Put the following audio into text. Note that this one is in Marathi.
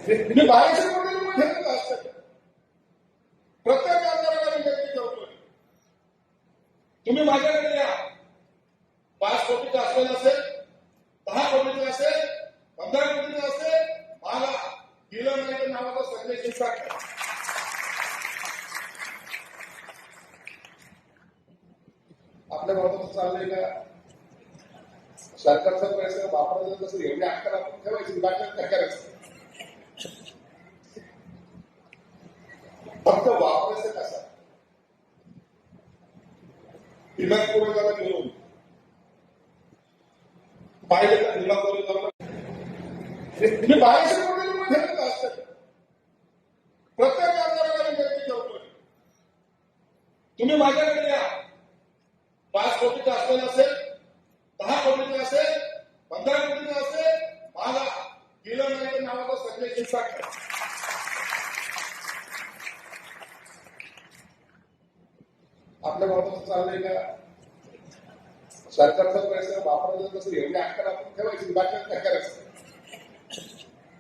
मी 1200 कोटी रुपये घेतलं असतं. प्रत्येक आमदाराला विनंती करतोय, तुम्ही माझ्याकडे या. 5 कोटीचं असलेलं असेल, 10 कोटीचं असेल, 15 कोटीचं असेल, मला दिलं नाही तर नावाचा संदेश शिक्षक. आपल्या बाबत चाललंय का? सरकारचा पैसा वापरायचा कसं एवढी अक्कल आपण ठेवायची, बाकी काय करायचं? फक्त वापरायचं कसं? दिमागपूर्वकाला घेऊन पाहिजे तर दिमागपूर्वक जाऊन मी 1200 कोटी रुपये घेतलं असतं. प्रत्येक आमदाराला विनंती करतोय, तुम्ही माझ्याकडे या. 5 कोटीचं असलेलं असेल, 10 कोटीचं असेल, 15 कोटीचं असेल, मला दिलं नाही तर नावाचा संदेश शिक्षक. आपल्या बाबत चाललंय का? सरकारचा पैसा वापरायचा कसं एवढी अक्कल आपण ठेवायची, बाकी काय करायचं?